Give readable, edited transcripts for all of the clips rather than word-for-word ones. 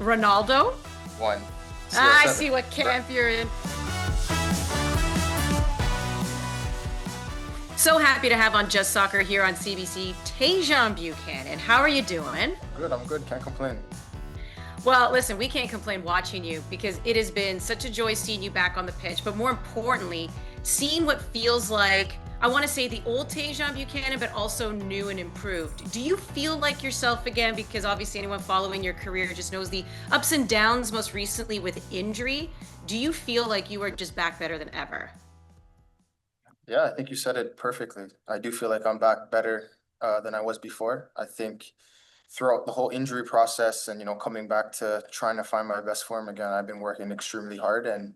Ronaldo? One. I see what camp you're in. So happy to have on Just Soccer here on CBC, Tajon Buchanan. How are you doing? Good, I'm good. Can't complain. Well, listen, we can't complain watching you because it has been such a joy seeing you back on the pitch, but more importantly, seeing what feels like, I want to say the old Tajon Buchanan, but also new and improved. Do you feel like yourself again? Because obviously anyone following your career just knows the ups and downs, most recently with injury. Do you feel like you are just back better than ever? Yeah, I think you said it perfectly. I do feel like I'm back better than I was before. I think throughout the whole injury process and coming back to trying to find my best form again, I've been working extremely hard and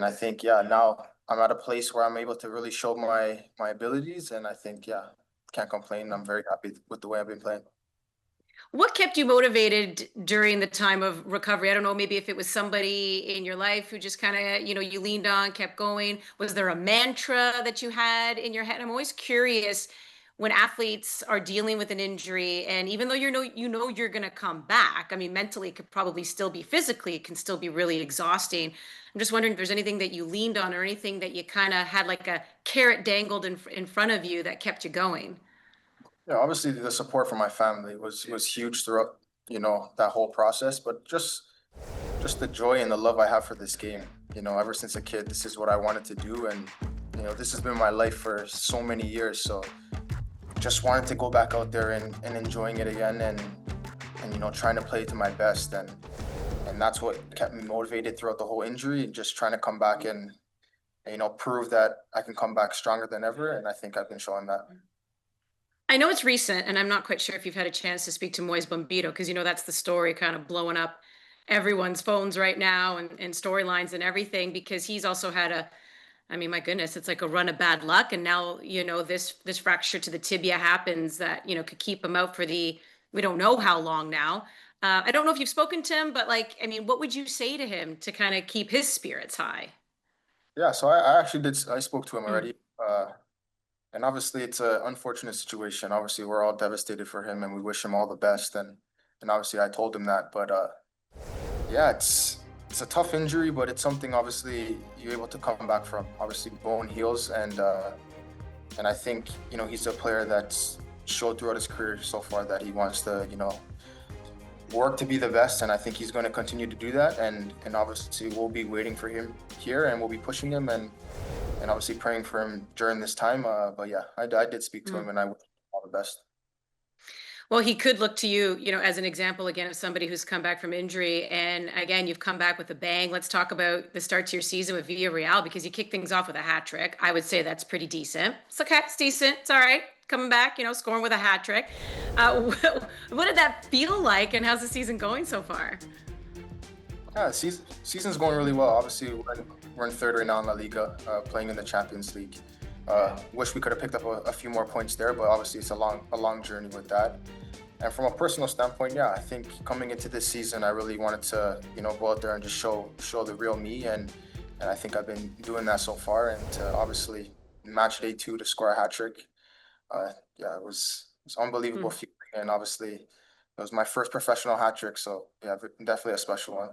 I think now I'm at a place where I'm able to really show my abilities and I think can't complain. I'm very happy with the way I've been playing. What kept you motivated during the time of recovery? I don't know, maybe if it was somebody in your life who just kind of, you leaned on, kept going. Was there a mantra that you had in your head? I'm always curious when athletes are dealing with an injury, and even though you know you're going to come back, I mean, mentally it could probably still be, physically it can still be really exhausting. I'm just wondering if there's anything that you leaned on or anything that you kind of had like a carrot dangled in front of you that kept you going. Yeah, obviously the support from my family was huge throughout, that whole process, but just the joy and the love I have for this game. Ever since a kid, this is what I wanted to do and this has been my life for so many years. So just wanted to go back out there and enjoying it again and trying to play to my best and that's what kept me motivated throughout the whole injury and just trying to come back and prove that I can come back stronger than ever and I think I've been showing that. I know it's recent, and I'm not quite sure if you've had a chance to speak to Moïse Bombito, because that's the story kind of blowing up everyone's phones right now and storylines and everything, because he's also had I mean, my goodness, it's like a run of bad luck. And now, this fracture to the tibia happens that, could keep him out for we don't know how long now. I don't know if you've spoken to him, but like, I mean, what would you say to him to kind of keep his spirits high? Yeah, so I actually did. I spoke to him Mm. already. And obviously it's an unfortunate situation. Obviously we're all devastated for him and we wish him all the best. And obviously I told him that, but yeah, it's a tough injury, but it's something obviously you're able to come back from. Obviously bone heals and I think, he's a player that's showed throughout his career so far that he wants to, work to be the best. And I think he's going to continue to do that. And obviously we'll be waiting for him here and we'll be pushing him and obviously praying for him during this time. But yeah, I did speak to him and I wish him all the best. Well, he could look to you, as an example again of somebody who's come back from injury. And again, you've come back with a bang. Let's talk about the start to your season with Villarreal because you kicked things off with a hat trick. I would say that's pretty decent. It's okay, it's decent. It's all right. Coming back, scoring with a hat trick. What did that feel like, and how's the season going so far? Yeah, season's going really well. Obviously, we're in third right now in La Liga, playing in the Champions League. Wish we could have picked up a few more points there, but obviously it's a long journey with that. And from a personal standpoint, yeah, I think coming into this season, I really wanted to, go out there and just show the real me, and I think I've been doing that so far. And to obviously match day 2 to score a hat trick, yeah, it was unbelievable feeling, and obviously it was my first professional hat trick, so yeah, definitely a special one.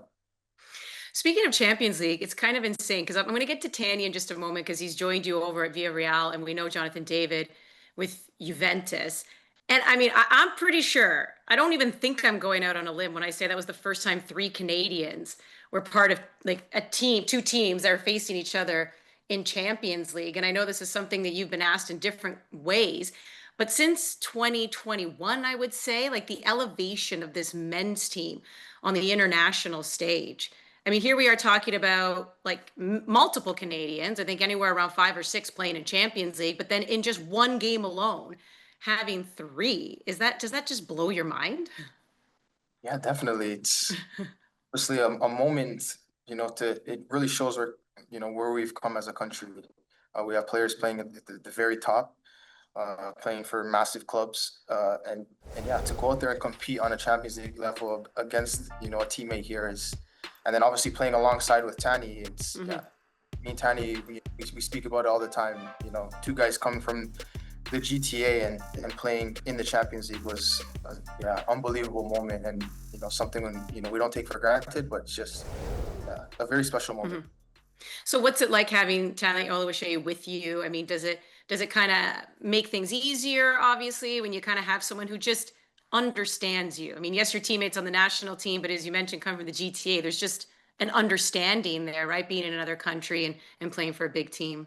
Speaking of Champions League, it's kind of insane because I'm going to get to Tani in just a moment because he's joined you over at Villarreal, and we know Jonathan David with Juventus. And I mean, I'm pretty sure, I don't even think I'm going out on a limb when I say that was the first time 3 Canadians were part of like a team, 2 teams that are facing each other in Champions League. And I know this is something that you've been asked in different ways, but since 2021, I would say, like the elevation of this men's team on the international stage. I mean, here we are talking about like multiple Canadians, I think anywhere around 5 or 6 playing in Champions League, but then in just one game alone, having 3. Does that just blow your mind? Yeah, definitely. It's obviously a moment, it really shows where we've come as a country. We have players playing at the very top, playing for massive clubs, and yeah, to go out there and compete on a Champions League level against a teammate here and then obviously playing alongside with Tani, it's Mhm. yeah. Me and Tani, we speak about it all the time. 2 guys coming from the GTA and playing in the Champions League was yeah, unbelievable moment, and something when we don't take for granted, but it's just a very special moment. So what's it like having Tani Oluwaseyi with you? I mean, does it kind of make things easier, obviously, when you kind of have someone who just understands you? I mean, yes, your teammates on the national team, but as you mentioned, coming from the GTA, there's just an understanding there, right? Being in another country and playing for a big team.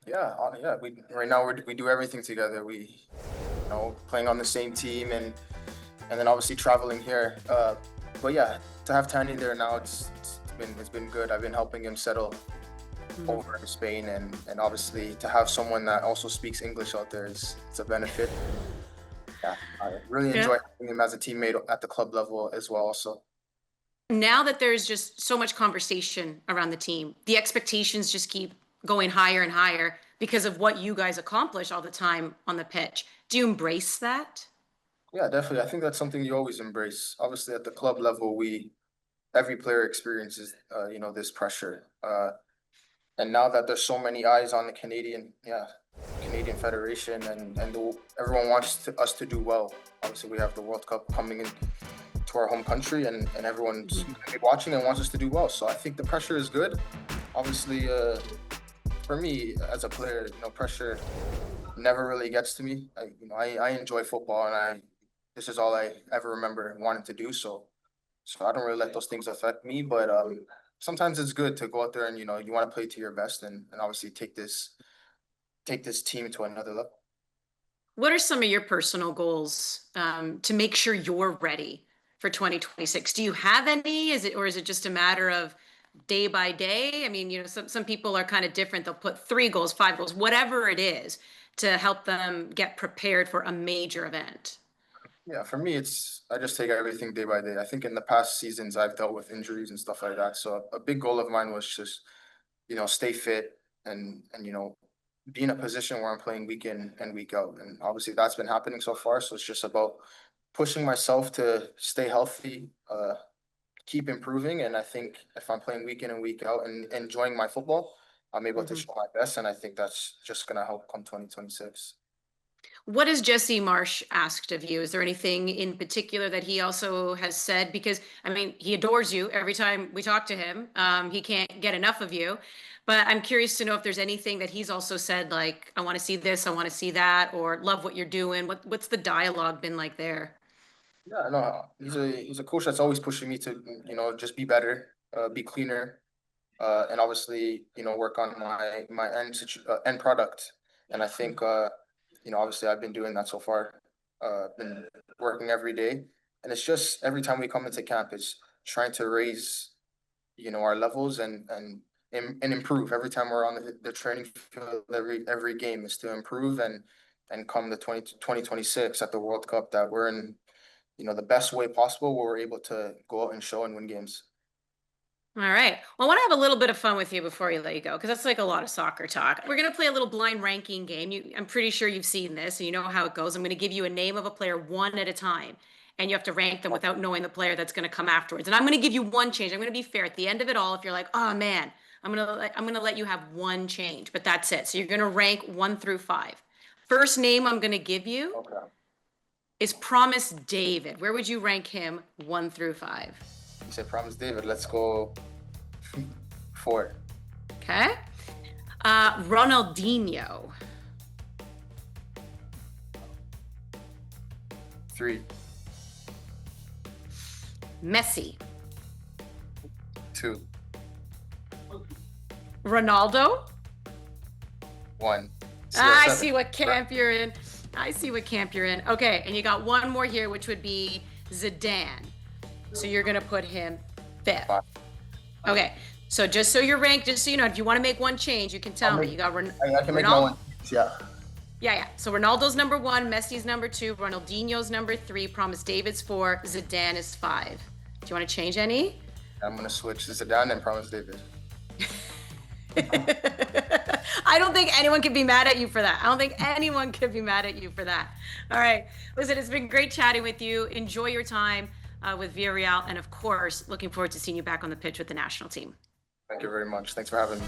Yeah, yeah. We right now we do everything together. We playing on the same team, and then obviously traveling here. But yeah, to have Tani there now, it's been good. I've been helping him settle over in Spain, and obviously to have someone that also speaks English out there it's a benefit. Yeah, I really Yeah. enjoy having him as a teammate at the club level as well. Also, Now that there's just so much conversation around the team, the expectations just keep going higher and higher because of what you guys accomplish all the time on the pitch. Do you embrace that? yeah, definitely. I think that's something you always embrace. Obviously, at the club level, every player experiences this pressure. And now that there's so many eyes on the Canadian Federation, and everyone wants us to do well. Obviously, we have the World Cup coming in to our home country, and everyone's gonna be watching and wants us to do well. So I think the pressure is good. Obviously, for me as a player, pressure never really gets to me. I enjoy football, and this is all I ever remember wanting to do. So I don't really let those things affect me. But sometimes it's good to go out there and you want to play to your best, and obviously take this team to another level. What are some of your personal goals to make sure you're ready for 2026? Do you have any? Or is it just a matter of day by day? I mean, some people are kind of different. They'll put 3 goals, 5 goals, whatever it is, to help them get prepared for a major event. Yeah, for me, I just take everything day by day. I think in the past seasons I've dealt with injuries and stuff like that. So a big goal of mine was just stay fit and be in a position where I'm playing week in and week out. And obviously that's been happening so far. So it's just about pushing myself to stay healthy, keep improving. And I think if I'm playing week in and week out and enjoying my football, I'm able to Mhm. show my best. And I think that's just gonna help come 2026. What has Jesse Marsch asked of you? Is there anything in particular that he also has said? Because, I mean, he adores you every time we talk to him. He can't get enough of you. But I'm curious to know if there's anything that he's also said, like, I want to see this, I want to see that, or love what you're doing. What's the dialogue been like there? Yeah, no, he's a coach that's always pushing me to, just be better, be cleaner, and obviously, work on my end product. And I think, obviously, I've been doing that so far. Been working every day, and it's just every time we come into camp, it's trying to raise, our levels and improve. Every time we're on the training field, every game is to improve and come the 2026 at the World Cup that we're in, the best way possible, where we're able to go out and show and win games. All right. Well, I want to have a little bit of fun with you before you let you go, because that's like a lot of soccer talk. We're going to play a little blind ranking game. I'm pretty sure you've seen this and you know how it goes. I'm going to give you a name of a player one at a time, and you have to rank them without knowing the player that's going to come afterwards. And I'm going to give you one change. I'm going to be fair at the end of it all. If you're like, oh man, I'm going to let you have one change, but that's it. So you're going to rank 1 through 5. First name I'm going to give you Okay. is Promise David. Where would you rank him 1 through 5? You said Promise David. Let's go 4, Okay. Ronaldinho. 3, Messi. 2, Ronaldo. 1. I CR7. see what camp you're in. I see what camp you're in. Okay, and you got one more here, which would be Zidane. So you're gonna put him 5th. 5. Okay, so just so you're ranked, just so you know, if you want to make one change, you can tell me. You got I can make my one. Yeah. Yeah. So Ronaldo's number 1, Messi's number 2, Ronaldinho's number 3, Promise David's 4, Zidane is 5. Do you want to change any? I'm gonna switch to Zidane and Promise David. I don't think anyone can be mad at you for that. I don't think anyone can be mad at you for that. All right. Listen, it's been great chatting with you. Enjoy your time with Villarreal. And of course, looking forward to seeing you back on the pitch with the national team. Thank you very much. Thanks for having me.